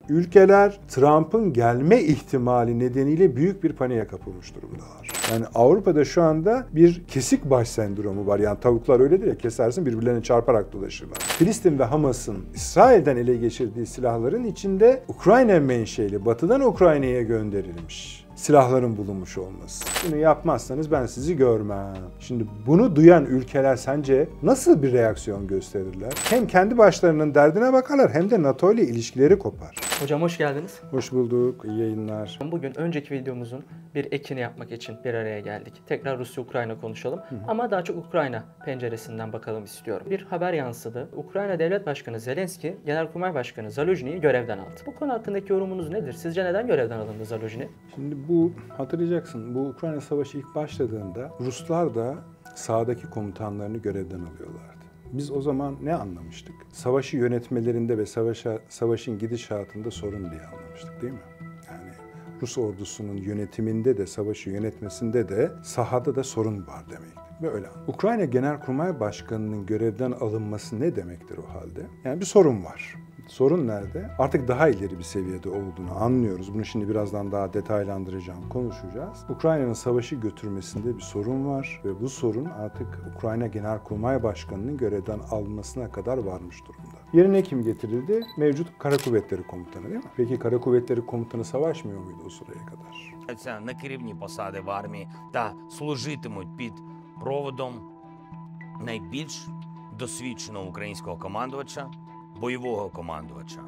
ülkeler Trump'ın gelme ihtimali nedeniyle büyük bir paniğe kapılmış durumdalar. Yani Avrupa'da şu anda bir kesik baş sendromu var. Yani tavuklar öyledir ya, kesersin birbirlerine çarparak dolaşırlar. Filistin ve Hamas'ın İsrail'den ele geçirdiği silahların içinde Ukrayna menşeli, batıdan Ukrayna'ya gönderilmiş silahların bulunmuş olması. Bunu yapmazsanız ben sizi görmem. Şimdi bunu duyan ülkeler sence nasıl bir reaksiyon gösterirler? Hem kendi başlarının derdine bakarlar hem de NATO ile ilişkileri kopar. Hocam hoş geldiniz. Hoş bulduk, iyi yayınlar. Bugün önceki videomuzun bir ekini yapmak için bir araya geldik. Tekrar Rusya-Ukrayna konuşalım ama daha çok Ukrayna penceresinden bakalım istiyorum. Bir haber yansıdı. Ukrayna Devlet Başkanı Zelenski, Genelkurmay Başkanı Zaluzhnyi'yi görevden aldı. Bu konu hakkındaki yorumunuz nedir? Sizce neden görevden alındı Zaluzhny? Şimdi bu, hatırlayacaksın, bu Ukrayna Savaşı ilk başladığında Ruslar da sahadaki komutanlarını görevden alıyorlardı. Biz o zaman ne anlamıştık? Savaşı yönetmelerinde ve savaşın gidişatında sorun diye anlamıştık, değil mi? Yani Rus ordusunun yönetiminde de, savaşı yönetmesinde de, sahada da sorun var demekti. Ve öyle. Ukrayna Genelkurmay Başkanı'nın görevden alınması ne demektir o halde? Yani bir sorun var. Sorun nerede? Artık daha ileri bir seviyede olduğunu anlıyoruz. Bunu şimdi birazdan daha detaylandıracağım, konuşacağız. Ukrayna'nın savaşı götürmesinde bir sorun var ve bu sorun artık Ukrayna Genelkurmay Başkanı'nın görevden alınmasına kadar varmış durumda. Yerine kim getirildi? Mevcut Kara Kuvvetleri Komutanı, değil mi? Peki Kara Kuvvetleri Komutanı savaşmıyor muydu o sıraya kadar? На керівні посади в армії та служитимуть під проводом найбільш досвідченого українського командувача, бойового командувача,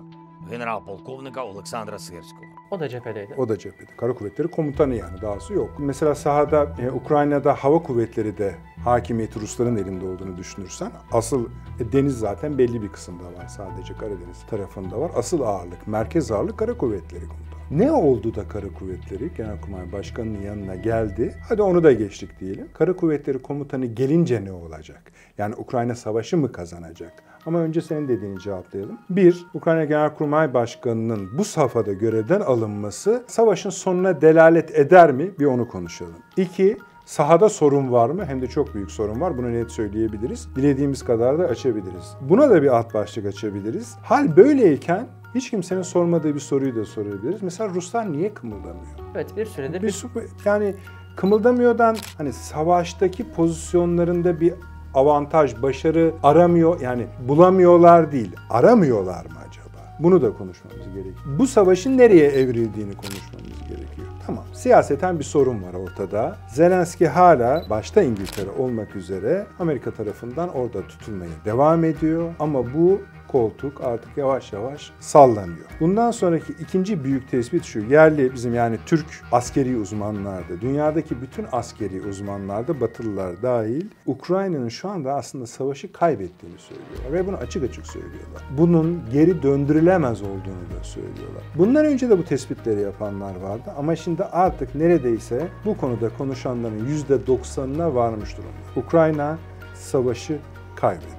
генерал-полковника Олександра Сирського. O da cephedeydi. O da cephede. Kara Kuvvetleri Komutanı, yani dahası yok. Mesela sahada Ukrayna'da hava kuvvetleri de hakimiyeti Rusların elinde olduğunu düşünürsen, asıl deniz zaten belli bir kısımda var. Sadece Karadeniz tarafında var. Asıl ağırlık, merkez ağırlık Kara Kuvvetleri Komutanı. Ne oldu da Kara Kuvvetleri Genelkurmay Başkanı'nın yanına geldi? Hadi onu da geçtik diyelim. Kara Kuvvetleri Komutanı gelince ne olacak? Yani Ukrayna savaşı mı kazanacak? Ama önce senin dediğini cevaplayalım. Bir, Ukrayna Genelkurmay Başkanı'nın bu safhada görevden alınması savaşın sonuna delalet eder mi? Bir onu konuşalım. İki, sahada sorun var mı? Hem de çok büyük sorun var. Bunu net söyleyebiliriz. Dilediğimiz kadar da açabiliriz. Buna da bir alt başlık açabiliriz. Hal böyleyken hiç kimsenin sormadığı bir soruyu da sorabiliriz. Mesela Ruslar niye kımıldamıyor? Evet, bir süredir yani kımıldamıyordan hani savaştaki pozisyonlarında bir avantaj, başarı aramıyor, yani bulamıyorlar değil, aramıyorlar mı acaba? Bunu da konuşmamız gerekiyor. Bu savaşın nereye evrildiğini konuşmamız gerekiyor. Tamam, siyaseten bir sorun var ortada. Zelenski hala, başta İngiltere olmak üzere, Amerika tarafından orada tutulmaya devam ediyor. Ama bu koltuk artık yavaş yavaş sallanıyor. Bundan sonraki ikinci büyük tespit şu: yerli, bizim yani Türk askeri uzmanlarda, dünyadaki bütün askeri uzmanlarda, Batılılar dahil, Ukrayna'nın şu anda aslında savaşı kaybettiğini söylüyorlar ve bunu açık açık söylüyorlar. Bunun geri döndürülemez olduğunu da söylüyorlar. Bundan önce de bu tespitleri yapanlar vardı ama şimdi artık neredeyse bu konuda konuşanların %90'ına varmış durumda. Ukrayna savaşı kaybetti.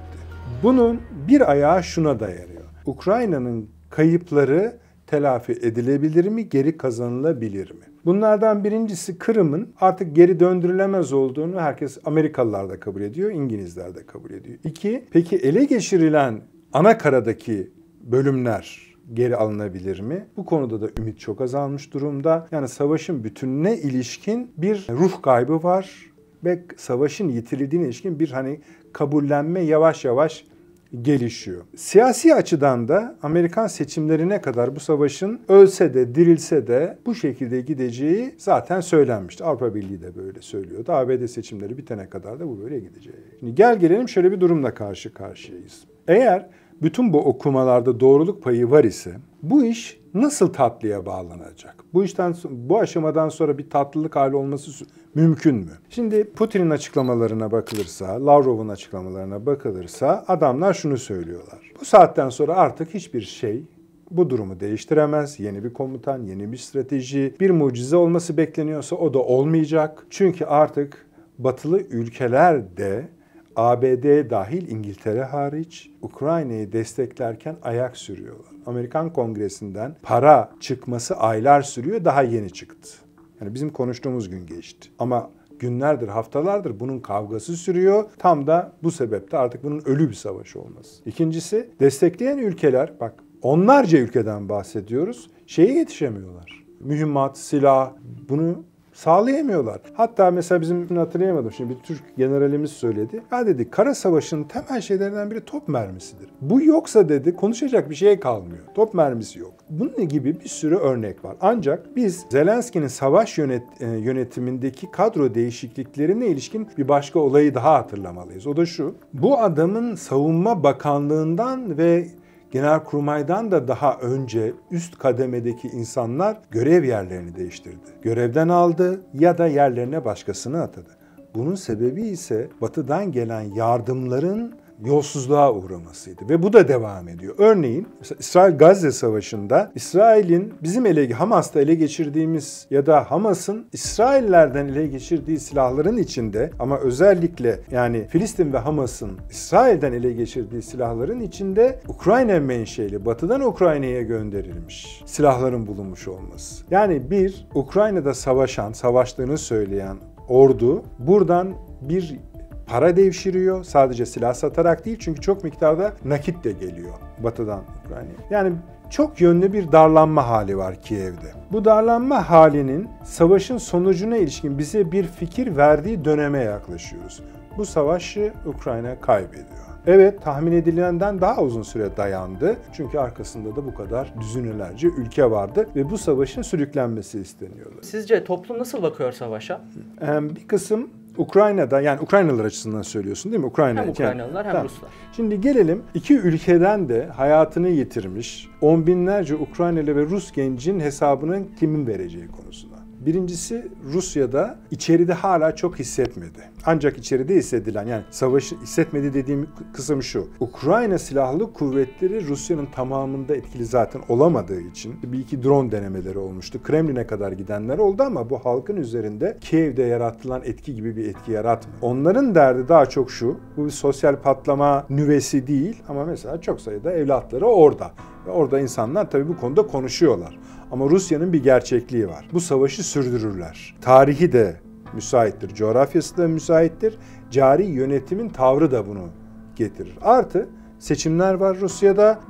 Bunun bir ayağı şuna dayanıyor: Ukrayna'nın kayıpları telafi edilebilir mi, geri kazanılabilir mi? Bunlardan birincisi, Kırım'ın artık geri döndürülemez olduğunu herkes, Amerikalılar da kabul ediyor, İngilizler de kabul ediyor. İki, peki ele geçirilen ana karadaki bölümler geri alınabilir mi? Bu konuda da ümit çok azalmış durumda. Yani savaşın bütününe ilişkin bir ruh kaybı var ve savaşın yitirildiğine ilişkin bir kabullenme yavaş yavaş gelişiyor. Siyasi açıdan da Amerikan seçimlerine kadar bu savaşın ölse de dirilse de bu şekilde gideceği zaten söylenmişti. Avrupa Birliği de böyle söylüyordu. ABD seçimleri bitene kadar da bu böyle gideceği. Şimdi gel gelelim şöyle bir durumla karşı karşıyayız. Eğer bütün bu okumalarda doğruluk payı var ise bu iş nasıl tatlıya bağlanacak? Bu aşamadan sonra bir tatlılık hali olması mümkün mü? Şimdi Putin'in açıklamalarına bakılırsa, Lavrov'un açıklamalarına bakılırsa adamlar şunu söylüyorlar: bu saatten sonra artık hiçbir şey bu durumu değiştiremez. Yeni bir komutan, yeni bir strateji, bir mucize olması bekleniyorsa o da olmayacak. Çünkü artık batılı ülkeler de, ABD dahil, İngiltere hariç, Ukrayna'yı desteklerken ayak sürüyorlar. Amerikan Kongresi'nden para çıkması aylar sürüyor, daha yeni çıktı. Yani bizim konuştuğumuz gün geçti. Ama günlerdir, haftalardır bunun kavgası sürüyor. Tam da bu sebeple artık bunun ölü bir savaş olması. İkincisi, destekleyen ülkeler, bak onlarca ülkeden bahsediyoruz. Şeye yetişemiyorlar. Mühimmat, silah, bunu sağlayamıyorlar. Hatta mesela bizim hatırlayamadım şimdi bir Türk generalimiz söyledi. Ya dedi kara savaşının temel şeylerinden biri top mermisidir. Bu yoksa dedi konuşacak bir şey kalmıyor. Top mermisi yok. Bunun gibi bir sürü örnek var. Ancak biz Zelenski'nin savaş yönetimindeki kadro değişikliklerine ilişkin bir başka olayı daha hatırlamalıyız. O da şu. Bu adamın Savunma Bakanlığından ve Genelkurmay'dan da daha önce üst kademedeki insanlar görev yerlerini değiştirdi. Görevden aldı ya da yerlerine başkasını atadı. Bunun sebebi ise Batı'dan gelen yardımların yolsuzluğa uğramasıydı ve bu da devam ediyor. Örneğin İsrail-Gazze Savaşı'nda İsrail'in bizim Hamas'ta ele geçirdiğimiz ya da Hamas'ın İsraillerden ele geçirdiği silahların içinde ama özellikle yani Filistin ve Hamas'ın İsrail'den ele geçirdiği silahların içinde Ukrayna menşeli, Batı'dan Ukrayna'ya gönderilmiş silahların bulunmuş olması. Yani bir Ukrayna'da savaştığını söyleyen ordu buradan bir para devşiriyor. Sadece silah satarak değil çünkü çok miktarda nakit de geliyor Batı'dan Ukrayna'ya. Yani çok yönlü bir darlanma hali var Kiev'de. Bu darlanma halinin savaşın sonucuna ilişkin bize bir fikir verdiği döneme yaklaşıyoruz. Bu savaşı Ukrayna kaybediyor. Evet, tahmin edilenden daha uzun süre dayandı. Çünkü arkasında da bu kadar düzinelerce ülke vardı ve bu savaşın sürüklenmesi isteniyordu. Sizce toplum nasıl bakıyor savaşa? Bir kısım Ukrayna'da, yani Ukraynalılar açısından söylüyorsun değil mi? Hem Ukraynalılar hem Ruslar. Şimdi gelelim iki ülkeden de hayatını yitirmiş 10 binlerce Ukraynalı ve Rus gencin hesabının kimin vereceği konusunda. Birincisi Rusya'da içeride hala çok hissetmedi. Ancak içeride hissedilen yani savaşı hissetmedi dediğim kısım şu. Ukrayna Silahlı Kuvvetleri Rusya'nın tamamında etkili zaten olamadığı için bir iki drone denemeleri olmuştu. Kremlin'e kadar gidenler oldu ama bu halkın üzerinde Kiev'de yaratılan etki gibi bir etki yaratmadı. Onların derdi daha çok şu. Bu bir sosyal patlama nüvesi değil ama mesela çok sayıda evlatları orada. Ve orada insanlar tabii bu konuda konuşuyorlar. Ama Rusya'nın bir gerçekliği var. Bu savaşı sürdürürler. Tarihi de müsaittir, coğrafyası da müsaittir. Cari yönetimin tavrı da bunu getirir. Artı seçimler var Rusya'da.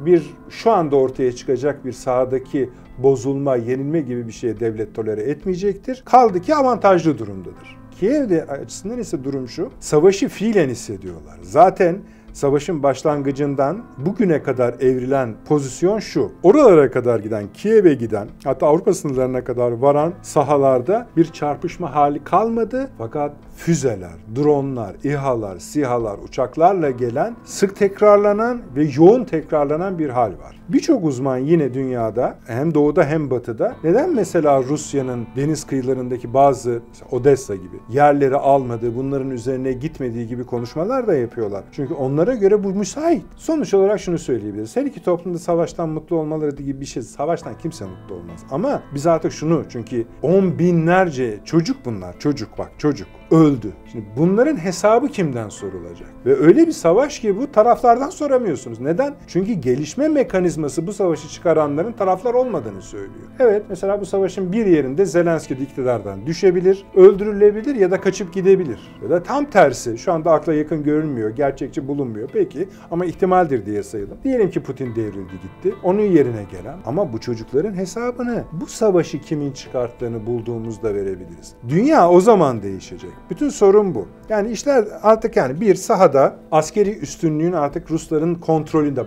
Şu anda ortaya çıkacak bir sahadaki bozulma, yenilme gibi bir şeye devlet tolere etmeyecektir. Kaldı ki avantajlı durumdadır. Kiev'de açısından ise durum şu. Savaşı fiilen hissediyorlar. Zaten savaşın başlangıcından bugüne kadar evrilen pozisyon şu. Oralara kadar giden, Kiev'e giden, hatta Avrupa sınırlarına kadar varan sahalarda bir çarpışma hali kalmadı. Fakat füzeler, dronlar, İHA'lar, SİHA'lar, uçaklarla gelen, sık tekrarlanan ve yoğun tekrarlanan bir hal var. Birçok uzman yine dünyada hem doğuda hem batıda neden mesela Rusya'nın deniz kıyılarındaki bazı Odessa gibi yerleri almadığı, bunların üzerine gitmediği gibi konuşmalar da yapıyorlar. Çünkü onlara göre bu müsait. Sonuç olarak şunu söyleyebiliriz. Her iki toplumda savaştan mutlu olmaları gibi bir şey. Savaştan kimse mutlu olmaz. Ama biz artık şunu çünkü 10 binlerce çocuk bunlar. Çocuk öldü. Şimdi bunların hesabı kimden sorulacak? Ve öyle bir savaş ki bu taraflardan soramıyorsunuz. Neden? Çünkü gelişme mekanizması bu savaşı çıkaranların taraflar olmadığını söylüyor. Evet, mesela bu savaşın bir yerinde Zelenski iktidardan düşebilir, öldürülebilir ya da kaçıp gidebilir. Ya da tam tersi, şu anda akla yakın görünmüyor, gerçekçi bulunmuyor. Peki ama ihtimaldir diye sayalım. Diyelim ki Putin devrildi gitti. Onun yerine gelen ama bu çocukların hesabını bu savaşı kimin çıkarttığını bulduğumuzda verebiliriz. Dünya o zaman değişecek. Bütün sorun bu. Yani işler artık bir sahada askeri üstünlüğün artık Rusların kontrolünde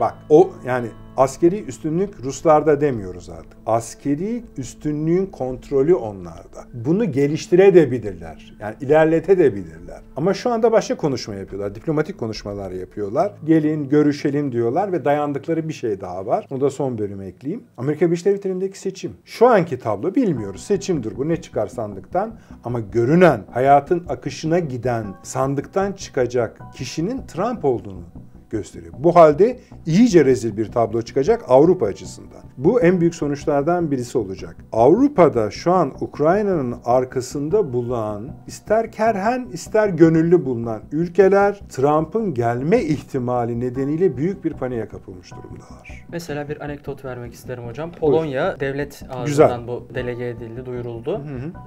askeri üstünlük Ruslarda demiyoruz artık. Askeri üstünlüğün kontrolü onlarda. Bunu geliştirebilirler. Yani ilerletebilirler. Ama şu anda başka konuşma yapıyorlar. Diplomatik konuşmalar yapıyorlar. Gelin, görüşelim diyorlar ve dayandıkları bir şey daha var. Onu da son bölüme ekleyeyim. Amerika Birleşik Devletleri'ndeki seçim. Şu anki tablo bilmiyoruz. Seçimdir bu. Ne çıkar sandıktan? Ama görünen, hayatın akışına giden, sandıktan çıkacak kişinin Trump olduğunu gösteriyor. Bu halde iyice rezil bir tablo çıkacak Avrupa açısından. Bu en büyük sonuçlardan birisi olacak. Avrupa'da şu an Ukrayna'nın arkasında bulunan, ister kerhen ister gönüllü bulunan ülkeler Trump'ın gelme ihtimali nedeniyle büyük bir paniğe kapılmış durumdalar. Mesela bir anekdot vermek isterim hocam. Polonya devlet ağzından bu delege edildi, duyuruldu.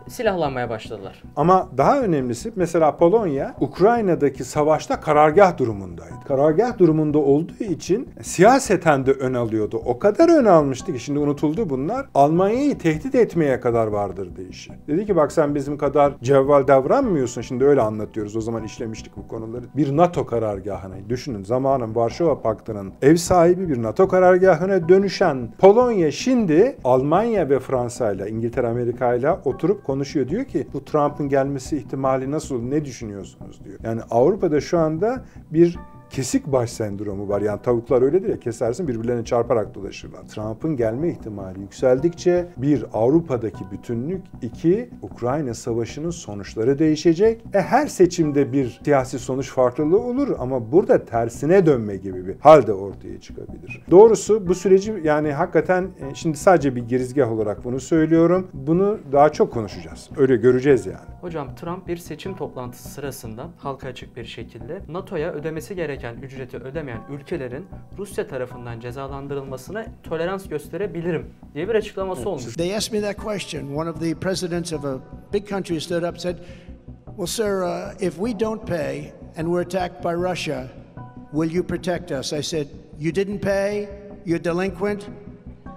Silahlanmaya başladılar. Ama daha önemlisi mesela Polonya Ukrayna'daki savaşta karargah durumundaydı. Karargah silah durumunda olduğu için siyaseten de ön alıyordu. O kadar ön almıştı ki şimdi unutuldu bunlar. Almanya'yı tehdit etmeye kadar vardırdı işi. Dedi ki bak sen bizim kadar cevval davranmıyorsun. Şimdi öyle anlatıyoruz. O zaman işlemiştik bu konuları. Bir NATO karargahına düşünün. Zamanın Varşova Paktı'nın ev sahibi bir NATO karargahına dönüşen Polonya şimdi Almanya ve Fransa ile İngiltere, Amerika ile oturup konuşuyor. Diyor ki bu Trump'ın gelmesi ihtimali nasıl, ne düşünüyorsunuz diyor. Yani Avrupa'da şu anda bir kesik baş sendromu var. Yani tavuklar öyledir ya, kesersin birbirlerine çarparak dolaşırlar. Trump'ın gelme ihtimali yükseldikçe bir Avrupa'daki bütünlük, iki Ukrayna Savaşı'nın sonuçları değişecek. Her seçimde bir siyasi sonuç farklılığı olur ama burada tersine dönme gibi bir hal de ortaya çıkabilir. Doğrusu bu süreci yani hakikaten şimdi sadece bir girizgah olarak bunu söylüyorum. Bunu daha çok konuşacağız. Öyle göreceğiz yani. Hocam Trump bir seçim toplantısı sırasında halka açık bir şekilde NATO'ya ödemesi gereken ücreti ödemeyen ülkelerin Rusya tarafından cezalandırılmasına tolerans gösterebilirim diye bir açıklaması olmuş. They asked me that question. One of the presidents of a big country stood up and said, "Well, sir, if we don't pay and we're attacked by Russia, will you protect us?" I said, "You didn't pay? You're delinquent?"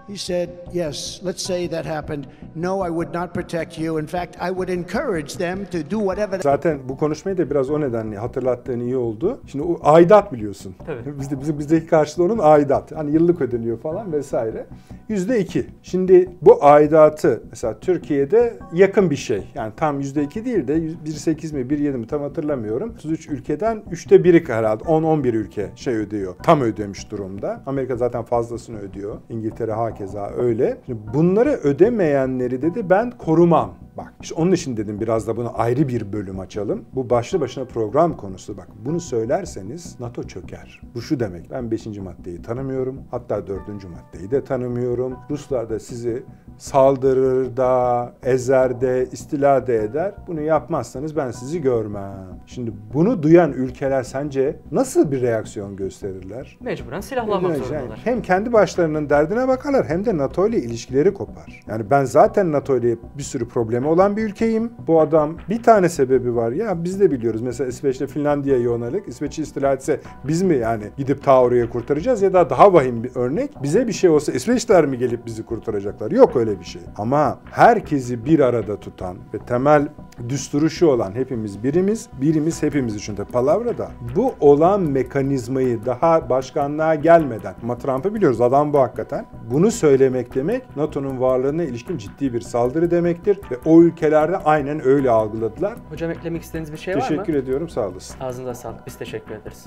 He said, "Yes, let's say that happened. No, I would not protect you. In fact, I would encourage them to do whatever." Zaten bu konuşmayı da biraz o nedenle hatırlattığın iyi oldu. Şimdi o aidat biliyorsun. Tabii. Bizdeki karşılığı onun aidat. Hani yıllık ödeniyor falan vesaire. %2. Şimdi bu aidatı mesela Türkiye'de yakın bir şey. Yani tam %2 değil de 1.8 mi 1.7 mi tam hatırlamıyorum. 33 ülkeden 1/3 herhalde 10-11 ülke ödüyor. Tam ödemiş durumda. Amerika zaten fazlasını ödüyor. İngiltere hakeza öyle. Şimdi bunları ödemeyenleri dedi ben korumam. Bak işte onun için dedim biraz da bunu ayrı bir bölüm açalım. Bu başlı başına program konusu. Bak bunu söylerseniz NATO çöker. Bu şu demek. Ben 5. maddeyi tanımıyorum. Hatta 4. maddeyi de tanımıyorum. Ruslar da sizi saldırır da, ezer de, istila da eder. Bunu yapmazsanız ben sizi görmem. Şimdi bunu duyan ülkeler sence nasıl bir reaksiyon gösterirler? Mecburen silahlanmak zorundalar. Hem kendi başlarının derdine bakarlar hem de NATO ile ilişkileri kopar. Yani ben zaten NATO ile bir sürü problemi olan bir ülkeyim. Bu adam bir tane sebebi var. Ya biz de biliyoruz. Mesela İsveç'le Finlandiya'ya yönelik. İsveç'i istila etse biz mi yani gidip ta oraya kurtaracağız ya da daha vahim bir örnek. Bize bir şey olsa İsveçler mi gelip bizi kurtaracaklar? Yok öyle bir şey. Ama herkesi bir arada tutan ve temel düsturu şu olan hepimiz birimiz hepimiz için de palavrada bu olan mekanizmayı daha başkanlığa gelmeden ama Trump'ı biliyoruz adam bu hakikaten. Bunu söylemek demek NATO'nun varlığına ilişkin ciddi bir saldırı demektir ve o ülkelerde aynen öyle algıladılar. Hocam eklemek istediğiniz bir şey var mı? Teşekkür ediyorum, sağ olasın. Ağzınıza sağlık. Biz teşekkür ederiz.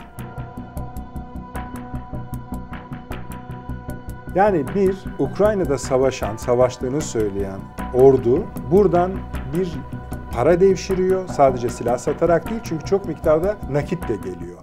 Yani bir Ukrayna'da savaştığını söyleyen ordu buradan bir para devşiriyor. Sadece silah satarak değil çünkü çok miktarda nakit de geliyor.